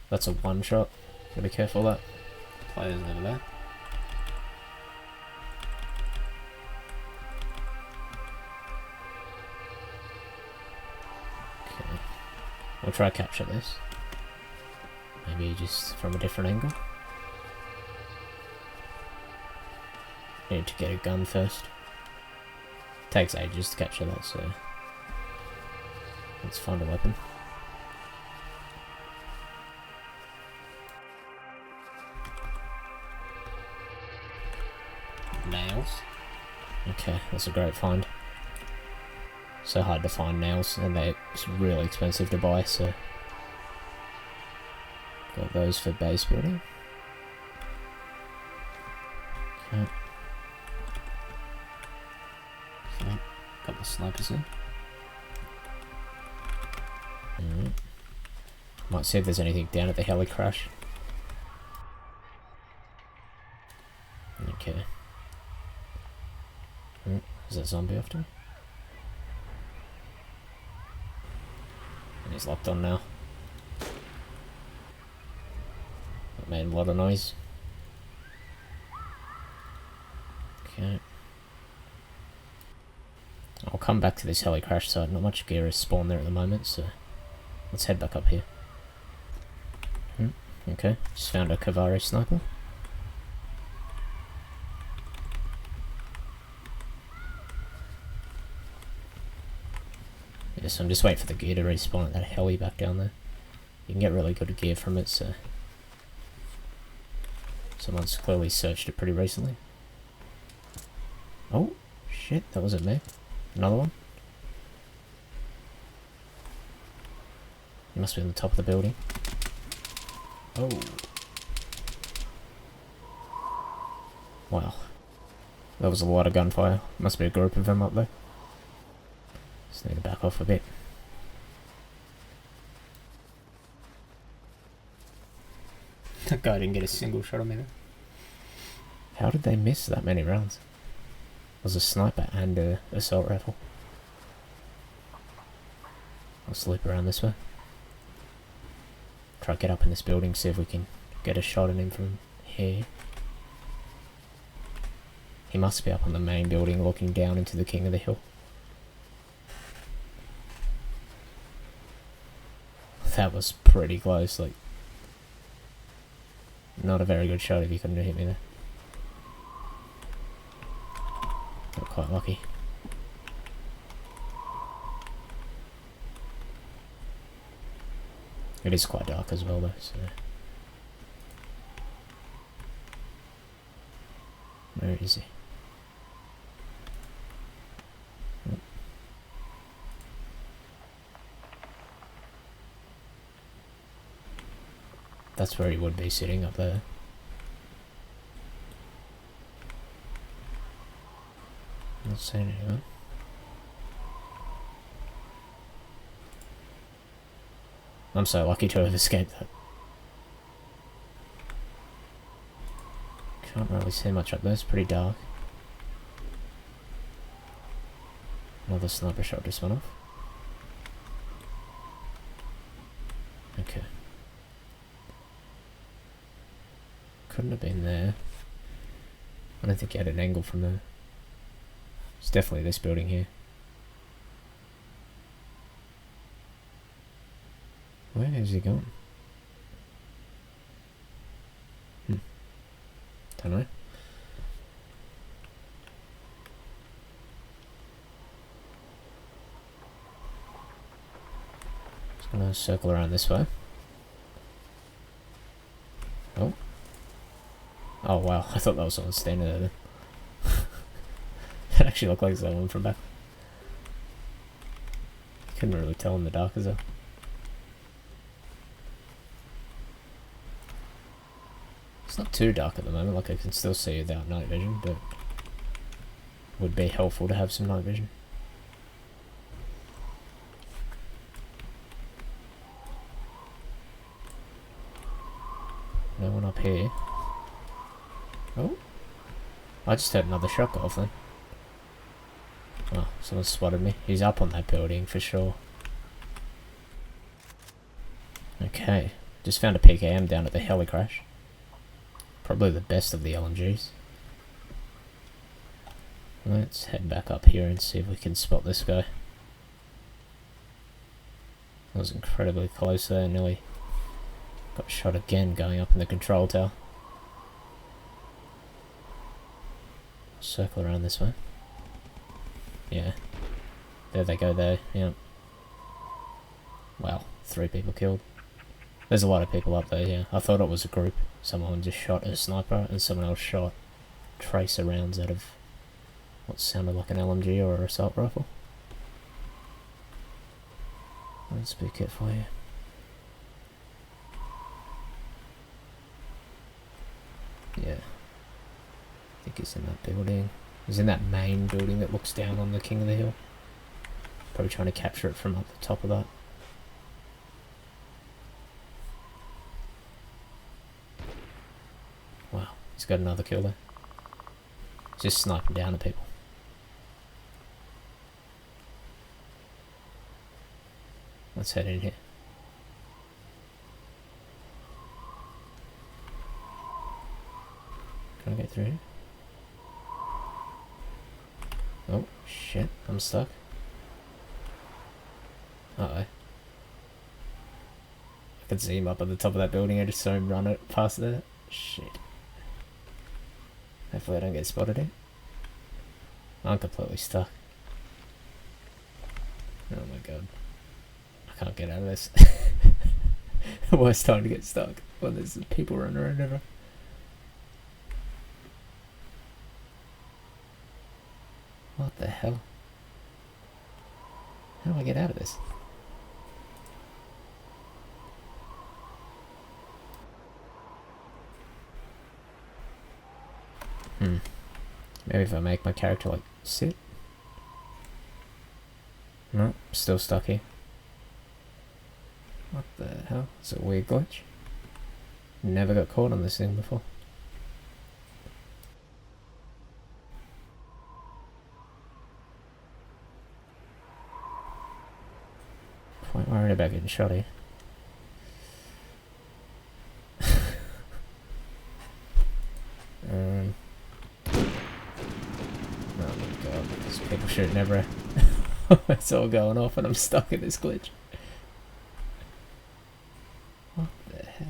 That's a one shot. Gotta be careful of that. Players over there. Okay. We'll try to capture this. Maybe just from a different angle. Need to get a gun first. Takes ages to capture that, so let's find a weapon. Nails. Okay, that's a great find. So hard to find nails, and they're really expensive to buy, so got those for base building. Okay. Okay. Got the snipers in. Might see if there's anything down at the heli crash. Okay. Is that zombie after me? And he's locked on now. That made a lot of noise. Okay. I'll come back to this heli crash site. Not much gear is spawned there at the moment, so let's head back up here. Okay, just found a Cavalry sniper. Yes, I'm just waiting for the gear to respawn at that heli back down there. You can get really good gear from it, so someone's clearly searched it pretty recently. Oh, shit, that wasn't me. Another one? He must be on the top of the building. Oh. Wow. That was a lot of gunfire. Must be a group of them up there. Just need to back off a bit. That guy didn't get a single shot on me there. How did they miss that many rounds? It was a sniper and a assault rifle. I'll slip around this way. Try to get up in this building, see if we can get a shot at him from here. He must be up on the main building looking down into the king of the hill. That was pretty close, like, not a very good shot if you couldn't hit me there. Got quite lucky. It is quite dark as well though, so... Where is he? Oh. That's where he would be sitting, up there. Not seeing anyone. I'm so lucky to have escaped that. Can't really see much up there, it's pretty dark. Another sniper shot just went off. Okay. Couldn't have been there. I don't think he had an angle from there. It's definitely this building here. Where is he going? Don't know. Just gonna circle around this way. Oh. Oh wow, I thought that was someone standing there then. It actually looked like someone from back. Couldn't really tell in the dark as well. It's not too dark at the moment, like I can still see without night vision, but would be helpful to have some night vision. No one up here. Oh, I just had another shot go off then. Oh, someone spotted me. He's up on that building for sure. Okay, just found a PKM down at the heli crash. Probably the best of the LMGs. Let's head back up here and see if we can spot this guy. That was incredibly close there, nearly got shot again going up in the control tower. Circle around this way. Yeah. There they go there, yeah. Wow, 3 people killed. There's a lot of people up there, yeah. I thought it was a group. Someone just shot a sniper and someone else shot tracer rounds out of what sounded like an LMG or an assault rifle. Let's be careful here. Yeah. I think think is in that building. He's in that main building that looks down on the King of the Hill. Probably trying to capture it from up the top of that. Wow, he's got another kill there. He's just sniping down at people. Let's head in here. Can I get through here? Oh, shit, I'm stuck. Uh-oh. I can see him up at the top of that building. I just saw him run it past there. Shit. Hopefully I don't get spotted here. I'm completely stuck. Oh my god. I can't get out of this. The worst time to get stuck when there's people running around everywhere. What the hell? How do I get out of this? Maybe if I make my character like sit. No, still stuck here. What the hell? It's a weird glitch. Never got caught on this thing before. Quite worried about getting shot here. Oh my god, there's people shooting everywhere. It's all going off and I'm stuck in this glitch. What the heck?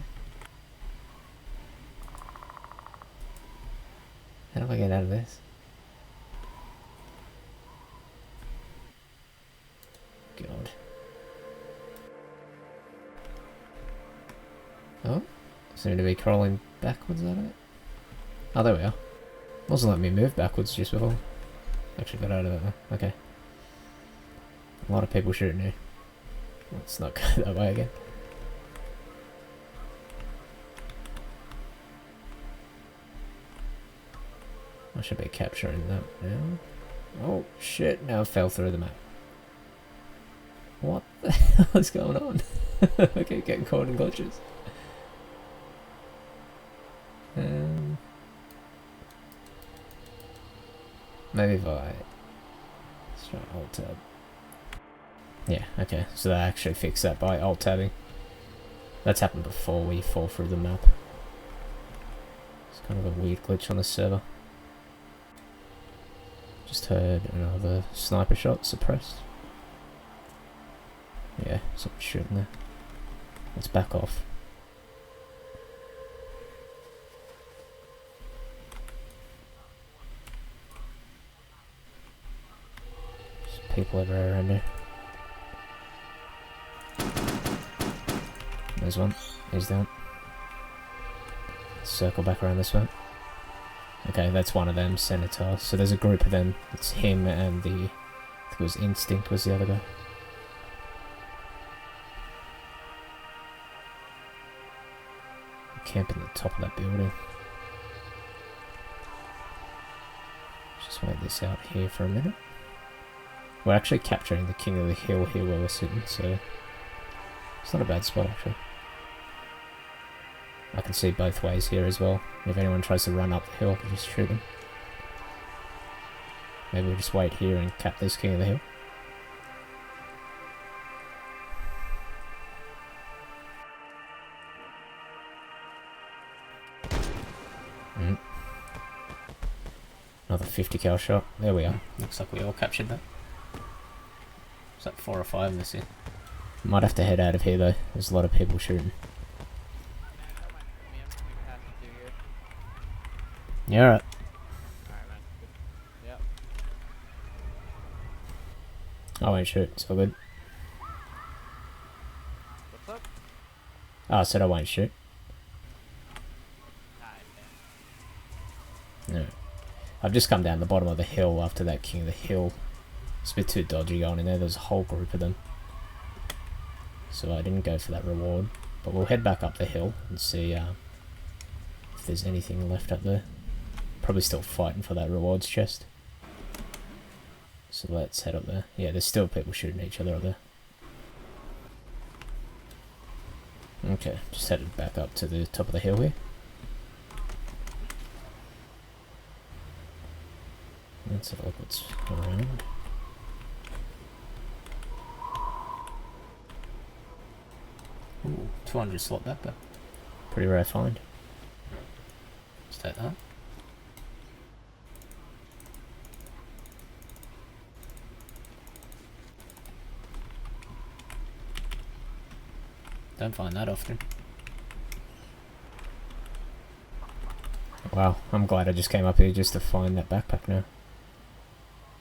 How do I get out of this? God. Oh, seem to be crawling backwards out of it. Oh, there we are. Wasn't letting me move backwards just before. Actually got out of it though. Okay. A lot of people shooting here. Let's not go that way again. I should be capturing that now. Oh shit, now I fell through the map. What the hell is going on? I keep getting caught in glitches. Maybe if I... Let's try alt tab. Yeah, okay, so they actually fixed that by alt tabbing. That's happened before we fall through the map. It's kind of a weird glitch on the server. Just heard another sniper shot suppressed. Yeah, something shooting there. Let's back off. There's people everywhere around here. There's one. He's down. Circle back around this way. Okay, that's one of them, Senator. So there's a group of them. It's him and the... I think it was Instinct was the other guy. Camp in the top of that building. Just wait this out here for a minute. We're actually capturing the King of the Hill here where we're sitting, so... It's not a bad spot actually. I can see both ways here as well. If anyone tries to run up the hill, I can just shoot them. Maybe we'll just wait here and cap this King of the Hill. Another 50 cal shot. There we are. Looks like we all captured that. It's like 4 or 5 in this here. Might have to head out of here though. There's a lot of people shooting. Yeah, alright. Yep. I won't shoot, it's all good. What's up? Oh, I said I won't shoot. No. I've just come down the bottom of the hill after that King of the Hill. It's a bit too dodgy going in there, there's a whole group of them. So I didn't go for that reward. But we'll head back up the hill and see if there's anything left up there. probably still fighting for that rewards chest. So let's head up there. Yeah, there's still people shooting each other up there. Okay, just headed back up to the top of the hill here. Let's have a look what's around. Ooh, 200 slot backpack. Pretty rare find. Let's take that. Don't find that often. Wow, I'm glad I just came up here just to find that backpack now.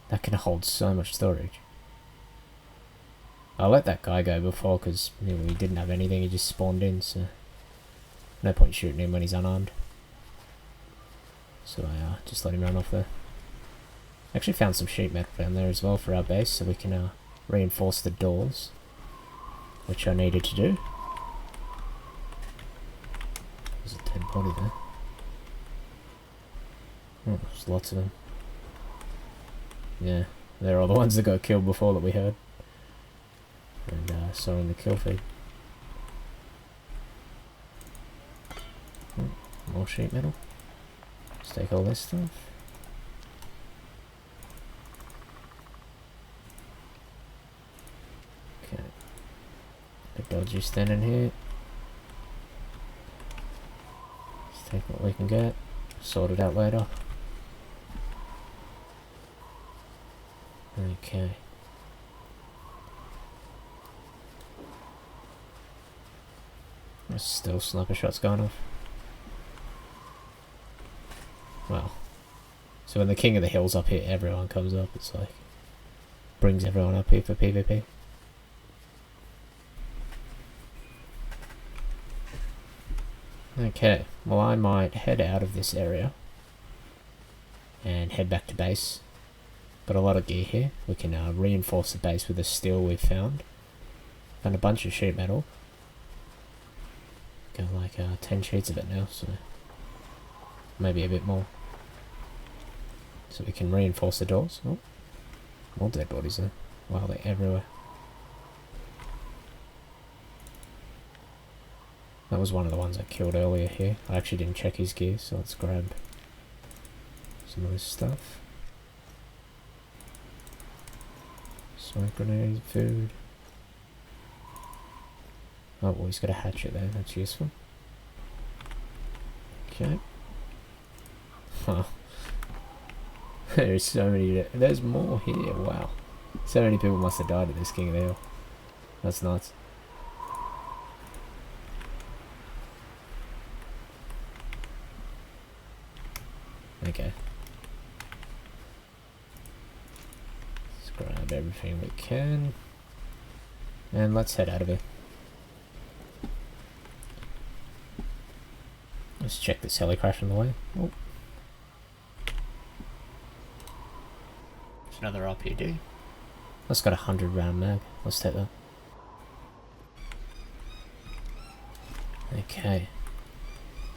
That can hold so much storage. I let that guy go before because he didn't have anything, he just spawned in, so no point shooting him when he's unarmed. So I just let him run off there. Actually found some sheet metal down there as well for our base, so we can reinforce the doors, which I needed to do. There's a dead body there. Oh, there's lots of them. Yeah, they're all the ones that got killed before that we heard. And saw in the kill feed. Oh, more sheet metal. Let's take all this stuff. Okay. The dodgy standing here. Let's take what we can get. Sort it out later. Okay. There's still sniper shots going off. Wow. So when the King of the Hill's up here, everyone comes up. It's like, brings everyone up here for PvP. Okay, well I might head out of this area and head back to base. Got a lot of gear here. We can reinforce the base with the steel we've found. Found a bunch of sheet metal. Got like 10 sheets of it now, so maybe a bit more. So we can reinforce the doors. Oh, more dead bodies there. Wow, they're everywhere. That was one of the ones I killed earlier here. I actually didn't check his gear, so let's grab some of this stuff. Smoke grenade, food. Oh, well, he's got a hatchet there, that's useful. Okay. Wow. There's so many, there's more here, wow. So many people must have died at this King of the Hill. That's nuts. Okay. Let's grab everything we can. And let's head out of here. Let's check this heli crash on the way. Oh. There's another RPD. That's got a 100 round mag. Let's take that. Okay.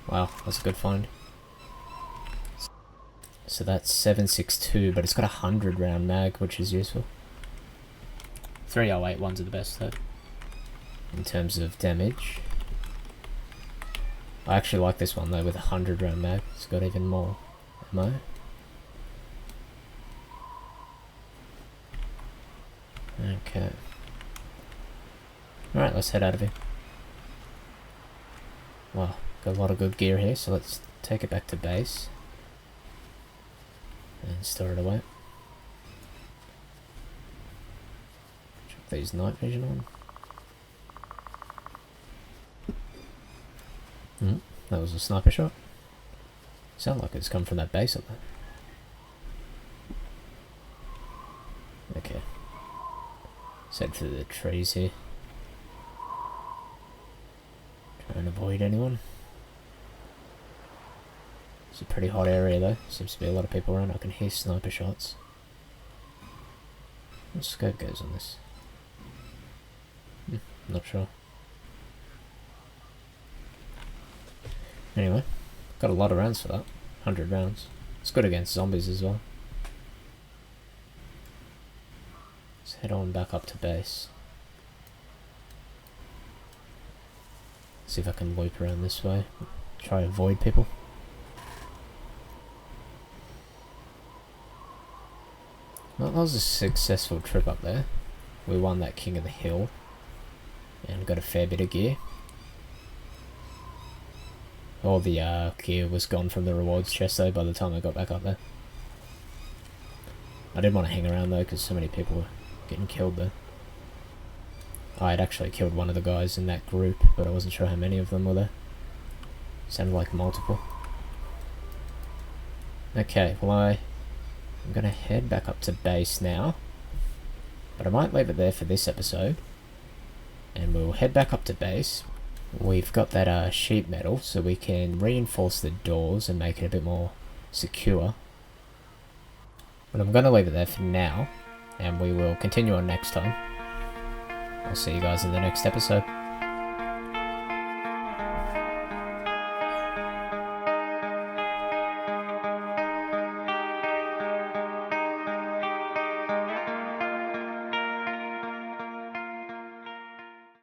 Wow, that's a good find. So that's 7.62, but it's got a 100 round mag, which is useful. 308 ones are the best though, in terms of damage. I actually like this one though with a 100 round mag. It's got even more ammo. Okay. Alright, let's head out of here. Wow, got a lot of good gear here, so let's take it back to base. And store it away. Check these night vision on. That was a sniper shot. Sound like it's come from that base up there. Okay. Let's head through the trees here. Try and avoid anyone. It's a pretty hot area though. Seems to be a lot of people around. I can hear sniper shots. What scope goes on this? Not sure. Anyway, got a lot of rounds for that. 100 rounds. It's good against zombies as well. Let's head on back up to base. See if I can loop around this way. Try to avoid people. Well, that was a successful trip up there. We won that King of the Hill. And got a fair bit of gear. All the gear was gone from the rewards chest though by the time I got back up there. I didn't want to hang around though because so many people were getting killed there. I had actually killed one of the guys in that group, but I wasn't sure how many of them were there. Sounded like multiple. Okay, well I'm going to head back up to base now. But I might leave it there for this episode. And we'll head back up to base. We've got that sheet metal, so we can reinforce the doors and make it a bit more secure. But I'm going to leave it there for now. And we will continue on next time. I'll see you guys in the next episode.